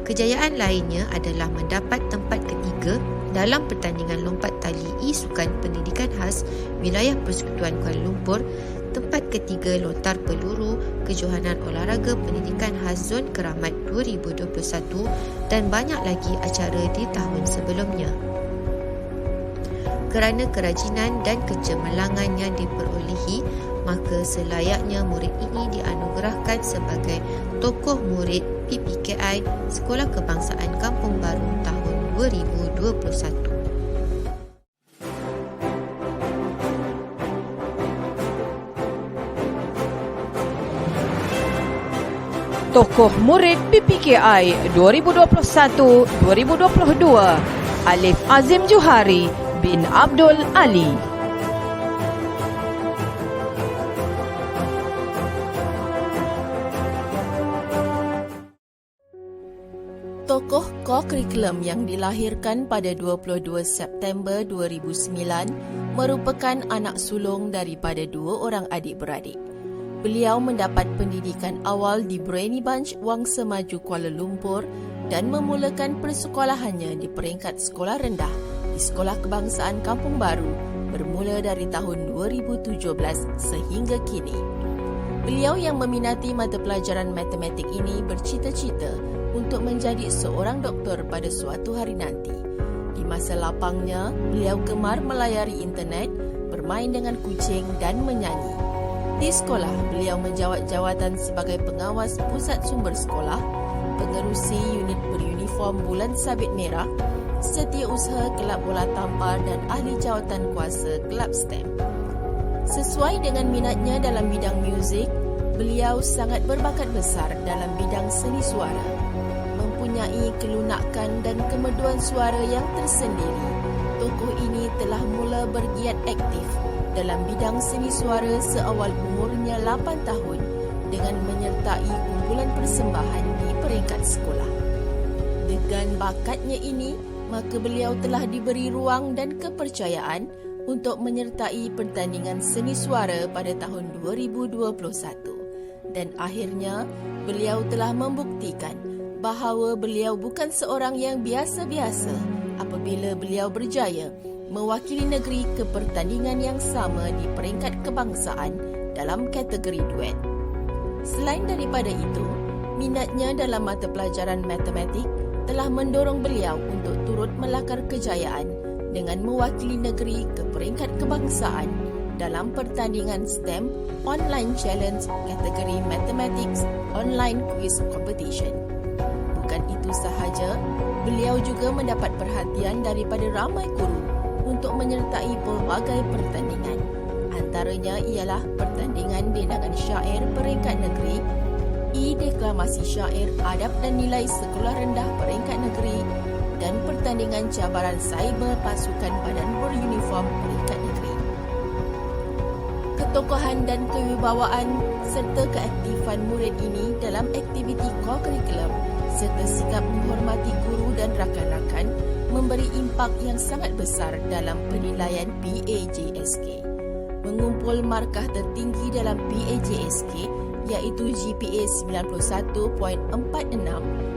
Kejayaan lainnya adalah mendapat tempat ketiga dalam pertandingan lompat tali e-sukan pendidikan khas wilayah Persekutuan Kuala Lumpur, tempat ketiga lontar peluru kejohanan olahraga pendidikan khas zon Keramat 2021 dan banyak lagi acara di tahun sebelumnya. Kerana kerajinan dan kecemerlangan yang diperolehi, maka selayaknya murid ini dianugerahkan sebagai tokoh murid PPKI Sekolah Kebangsaan Kampung Baru tahun 2021. Tokoh murid PPKI 2021-2022 Alif Azim Johari bin Abdul Ali. Tokoh ko-kurikulum yang dilahirkan pada 22 September 2009 merupakan anak sulung daripada 2 orang adik-beradik. Beliau mendapat pendidikan awal di Brainy Bunch, Wangsa Maju, Kuala Lumpur dan memulakan persekolahannya di peringkat sekolah rendah di Sekolah Kebangsaan Kampung Baru bermula dari tahun 2017 sehingga kini. Beliau yang meminati mata pelajaran matematik ini bercita-cita untuk menjadi seorang doktor pada suatu hari nanti. Di masa lapangnya, beliau gemar melayari internet, bermain dengan kucing dan menyanyi. Di sekolah, beliau menjawat jawatan sebagai pengawas pusat sumber sekolah, pengerusi unit beruniform Bulan Sabit Merah, setiausaha kelab bola tampar dan ahli jawatan kuasa kelab STEM. Sesuai dengan minatnya dalam bidang muzik, beliau sangat berbakat besar dalam bidang seni suara. Mempunyai kelunakan dan kemerduan suara yang tersendiri, tokoh ini telah mula bergiat aktif dalam bidang seni suara seawal umurnya 8 tahun dengan menyertai kumpulan persembahan di peringkat sekolah. Dengan bakatnya ini, maka beliau telah diberi ruang dan kepercayaan untuk menyertai pertandingan seni suara pada tahun 2021. Dan akhirnya, beliau telah membuktikan bahawa beliau bukan seorang yang biasa-biasa apabila beliau berjaya mewakili negeri ke pertandingan yang sama di peringkat kebangsaan dalam kategori duet. Selain daripada itu, Minatnya dalam mata pelajaran matematik telah mendorong beliau untuk turut melakar kejayaan dengan mewakili negeri ke peringkat kebangsaan dalam pertandingan STEM Online Challenge kategori Mathematics Online Quiz Competition. Bukan itu sahaja, beliau juga mendapat perhatian daripada ramai guru untuk menyertai pelbagai pertandingan. Antaranya ialah pertandingan bilangan syair peringkat negeri, deklamasi syair adab dan nilai sekolah rendah peringkat negeri dan pertandingan cabaran cyber pasukan badan beruniform peringkat negeri. Ketokohan dan kewibawaan serta keaktifan murid ini dalam aktiviti co-curriculum serta sikap menghormati guru dan rakan-rakan memberi impak yang sangat besar dalam penilaian PAJSK. Mengumpul markah tertinggi dalam PAJSK iaitu GPA 91.46,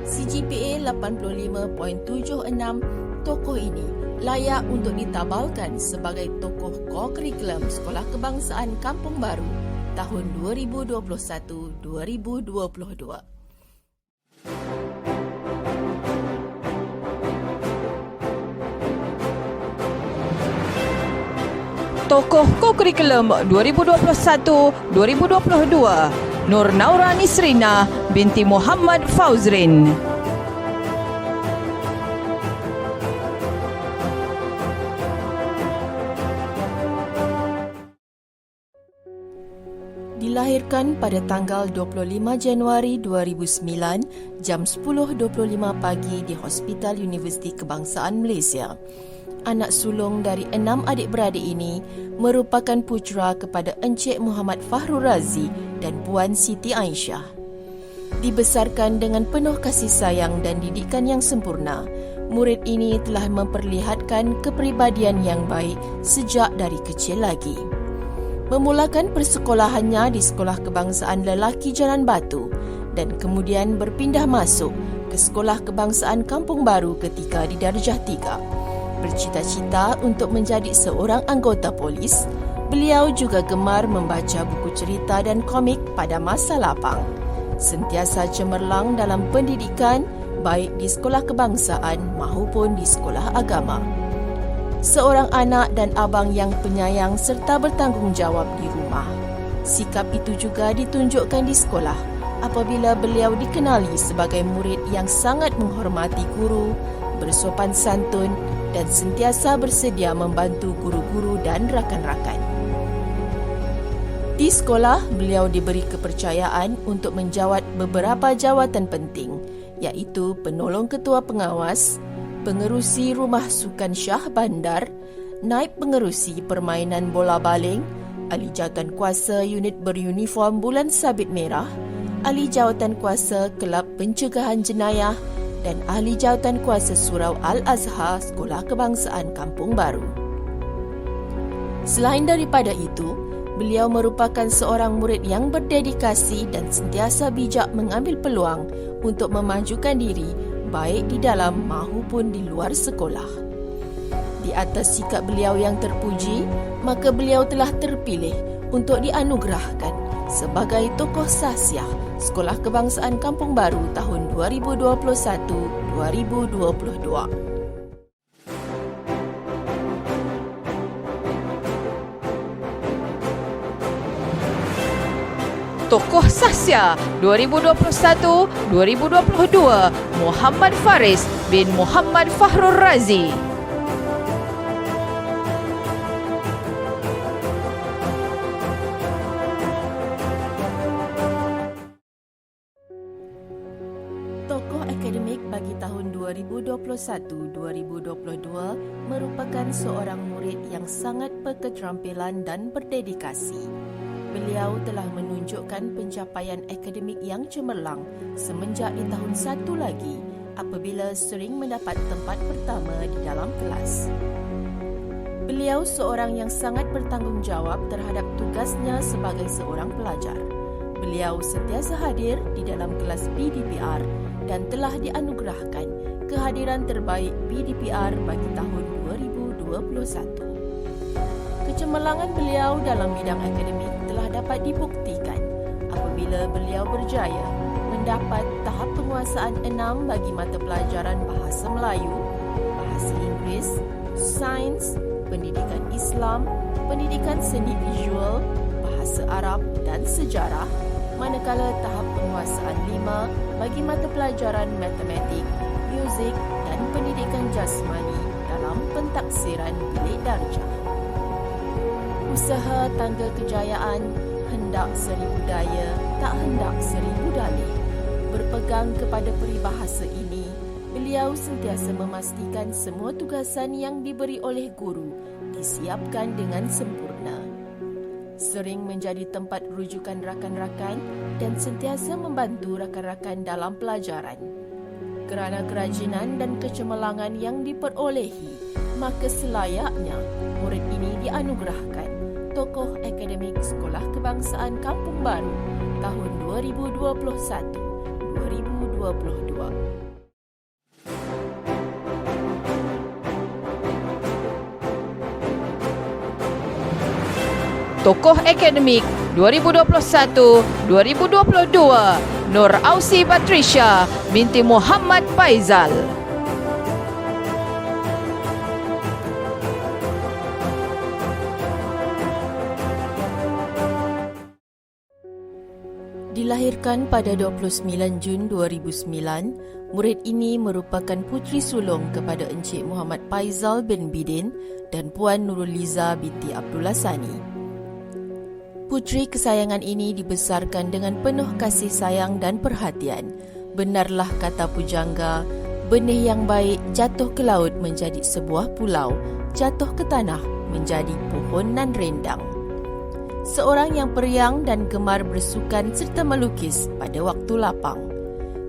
CGPA 85.76, tokoh ini layak untuk ditabalkan sebagai tokoh co-curriculum Sekolah Kebangsaan Kampung Baru tahun 2021-2022. Tokoh Co-Curriculum 2021-2022 Nur Naura Nisrina binti Muhammad Fauzrin. Dilahirkan pada tanggal 25 Januari 2009 jam 10.25 pagi di Hospital Universiti Kebangsaan Malaysia. Anak sulung dari 6 adik-beradik ini merupakan putera kepada Encik Muhammad Fahrul Razi dan Puan Siti Aisyah. Dibesarkan dengan penuh kasih sayang dan didikan yang sempurna, murid ini telah memperlihatkan kepribadian yang baik sejak dari kecil lagi. Memulakan persekolahannya di Sekolah Kebangsaan Lelaki Jalan Batu dan kemudian berpindah masuk ke Sekolah Kebangsaan Kampung Baru ketika di Darjah 3. Bercita-cita untuk menjadi seorang anggota polis, beliau juga gemar membaca buku cerita dan komik pada masa lapang. Sentiasa cemerlang dalam pendidikan baik di sekolah kebangsaan maupun di sekolah agama. Seorang anak dan abang yang penyayang serta bertanggungjawab di rumah. Sikap itu juga ditunjukkan di sekolah apabila beliau dikenali sebagai murid yang sangat menghormati guru, bersopan santun dan sentiasa bersedia membantu guru-guru dan rakan-rakan. Di sekolah, beliau diberi kepercayaan untuk menjawat beberapa jawatan penting, iaitu penolong ketua pengawas, pengerusi rumah sukan Shah Bandar, naib pengerusi permainan bola baling, ahli jawatan kuasa unit beruniform Bulan Sabit Merah, ahli jawatan kuasa Kelab Pencegahan Jenayah dan ahli jawatan kuasa Surau Al-Azhar Sekolah Kebangsaan Kampung Baru. Selain daripada itu, beliau merupakan seorang murid yang berdedikasi dan sentiasa bijak mengambil peluang untuk memajukan diri baik di dalam maupun di luar sekolah. Di atas sikap beliau yang terpuji, maka beliau telah terpilih untuk dianugerahkan sebagai tokoh sahsiah Sekolah Kebangsaan Kampung Baru tahun 2021-2022. Tokoh Sahsia 2021-2022 Muhammad Faris bin Muhammad Fahrul Razi. Tokoh akademik bagi tahun 2021-2022 merupakan seorang murid yang sangat berketerampilan dan berdedikasi. Beliau telah menunjukkan pencapaian akademik yang cemerlang semenjak di tahun 1 lagi apabila sering mendapat tempat pertama di dalam kelas. Beliau seorang yang sangat bertanggungjawab terhadap tugasnya sebagai seorang pelajar. Beliau sentiasa hadir di dalam kelas PDPR dan telah dianugerahkan kehadiran terbaik PDPR bagi tahun 2021. Kecemerlangan beliau dalam bidang akademik telah dapat dibuktikan apabila beliau berjaya mendapat tahap penguasaan 6 bagi mata pelajaran Bahasa Melayu, Bahasa Inggeris, Sains, Pendidikan Islam, Pendidikan Seni Visual, Bahasa Arab dan Sejarah, manakala tahap penguasaan 5 bagi mata pelajaran Matematik, Muzik dan Pendidikan Jasmani dalam pentaksiran bilik darjah. Usaha tangga kejayaan, hendak seribu daya, tak hendak seribu dalih. Berpegang kepada peribahasa ini, beliau sentiasa memastikan semua tugasan yang diberi oleh guru disiapkan dengan sempurna. Sering menjadi tempat rujukan rakan-rakan dan sentiasa membantu rakan-rakan dalam pelajaran. Kerana kerajinan dan kecemerlangan yang diperolehi, maka selayaknya murid ini dianugerahkan Tokoh Akademik Sekolah Kebangsaan Kampung Baru tahun 2021-2022. Tokoh Akademik 2021-2022, Nur Ausi Patricia binti Muhammad Faizal. Dilahirkan pada 29 Jun 2009, murid ini merupakan puteri sulung kepada Encik Muhammad Faizal bin Bidin dan Puan Nuruliza binti Abdullah Sani. Puteri kesayangan ini dibesarkan dengan penuh kasih sayang dan perhatian. Benarlah kata pujangga, benih yang baik jatuh ke laut menjadi sebuah pulau, jatuh ke tanah menjadi pohon nan rendang. Seorang yang periang dan gemar bersukan serta melukis pada waktu lapang.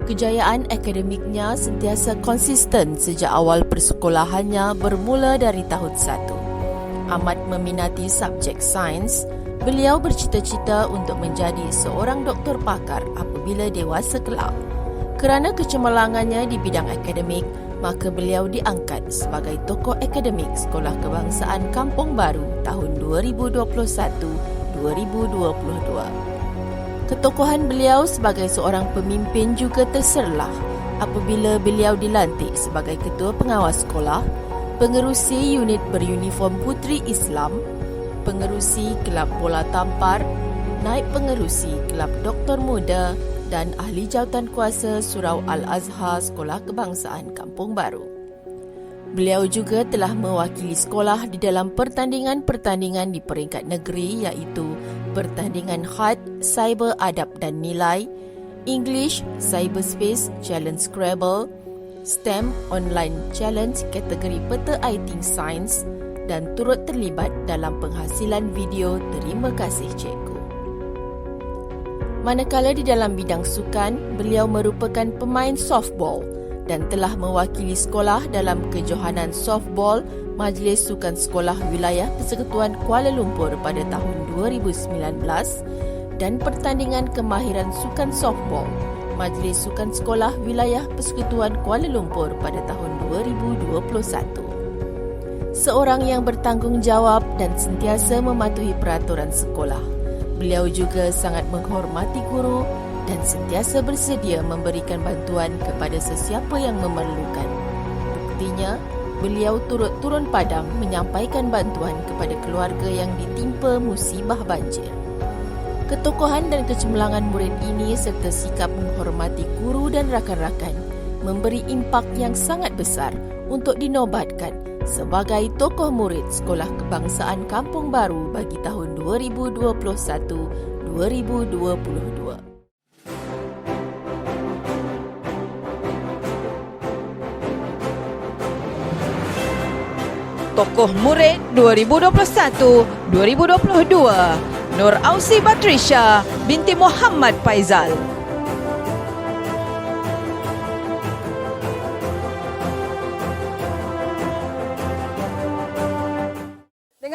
Kejayaan akademiknya sentiasa konsisten sejak awal persekolahannya bermula dari tahun 1. Amat meminati subjek sains, beliau bercita-cita untuk menjadi seorang doktor pakar apabila dewasa kelak. Kerana kecemerlangannya di bidang akademik, maka beliau diangkat sebagai tokoh akademik Sekolah Kebangsaan Kampung Baru tahun 2021-2022. Ketokohan beliau sebagai seorang pemimpin juga terserlah apabila beliau dilantik sebagai Ketua Pengawas Sekolah, Pengerusi Unit Beruniform Puteri Islam, Pengerusi Kelab Bola Tampar, Naib Pengerusi Kelab Doktor Muda dan Ahli Jawatan Kuasa Surau Al-Azhar Sekolah Kebangsaan Kampung Baru. Beliau juga telah mewakili sekolah di dalam pertandingan-pertandingan di peringkat negeri iaitu pertandingan HAD, Cyber Adab dan Nilai, English, Cyberspace, Challenge Scrabble, STEM Online Challenge kategori Peta IT Science dan turut terlibat dalam penghasilan video Terima Kasih Cikgu. Manakala di dalam bidang sukan, beliau merupakan pemain softball dan telah mewakili sekolah dalam kejohanan softball Majlis Sukan Sekolah Wilayah Persekutuan Kuala Lumpur pada tahun 2019 dan pertandingan kemahiran sukan softball Majlis Sukan Sekolah Wilayah Persekutuan Kuala Lumpur pada tahun 2021. Seorang yang bertanggungjawab dan sentiasa mematuhi peraturan sekolah. Beliau juga sangat menghormati guru dan sentiasa bersedia memberikan bantuan kepada sesiapa yang memerlukan. Buktinya, beliau turut turun padang menyampaikan bantuan kepada keluarga yang ditimpa musibah banjir. Ketokohan dan kecemerlangan murid ini serta sikap menghormati guru dan rakan-rakan memberi impak yang sangat besar untuk dinobatkan sebagai tokoh murid Sekolah Kebangsaan Kampung Baru bagi tahun 2021-2022. Tokoh Murid 2021-2022, Nur Ausi Patricia binti Muhammad Faizal.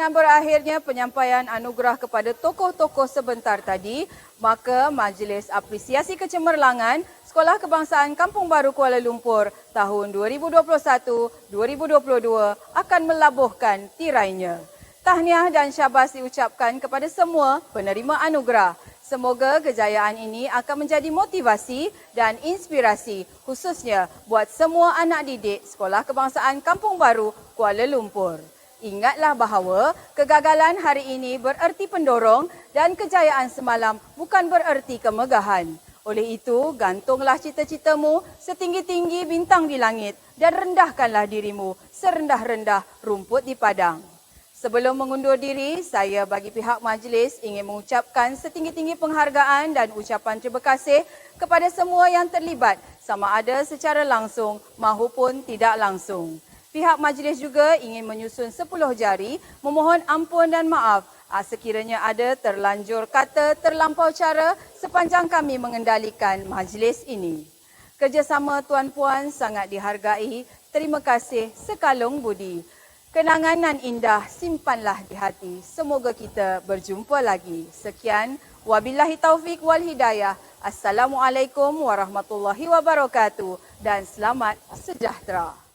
Dengan berakhirnya penyampaian anugerah kepada tokoh-tokoh sebentar tadi, maka Majlis Apresiasi Kecemerlangan Sekolah Kebangsaan Kampung Baru Kuala Lumpur tahun 2021-2022 akan melabuhkan tirainya. Tahniah dan syabas diucapkan kepada semua penerima anugerah. Semoga kejayaan ini akan menjadi motivasi dan inspirasi khususnya buat semua anak didik Sekolah Kebangsaan Kampung Baru, Kuala Lumpur. Ingatlah bahawa kegagalan hari ini bererti pendorong dan kejayaan semalam bukan bererti kemegahan. Oleh itu, gantunglah cita-citamu setinggi-tinggi bintang di langit dan rendahkanlah dirimu serendah-rendah rumput di padang. Sebelum mengundur diri, saya bagi pihak majlis ingin mengucapkan setinggi-tinggi penghargaan dan ucapan terima kasih kepada semua yang terlibat sama ada secara langsung maupun tidak langsung. Pihak majlis juga ingin menyusun 10 jari memohon ampun dan maaf sekiranya ada terlanjur kata terlampau cara sepanjang kami mengendalikan majlis ini. Kerjasama tuan-puan sangat dihargai. Terima kasih sekalung budi. Kenangan nan indah simpanlah di hati. Semoga kita berjumpa lagi. Sekian, wabillahi taufik wal hidayah. Assalamualaikum warahmatullahi wabarakatuh dan selamat sejahtera.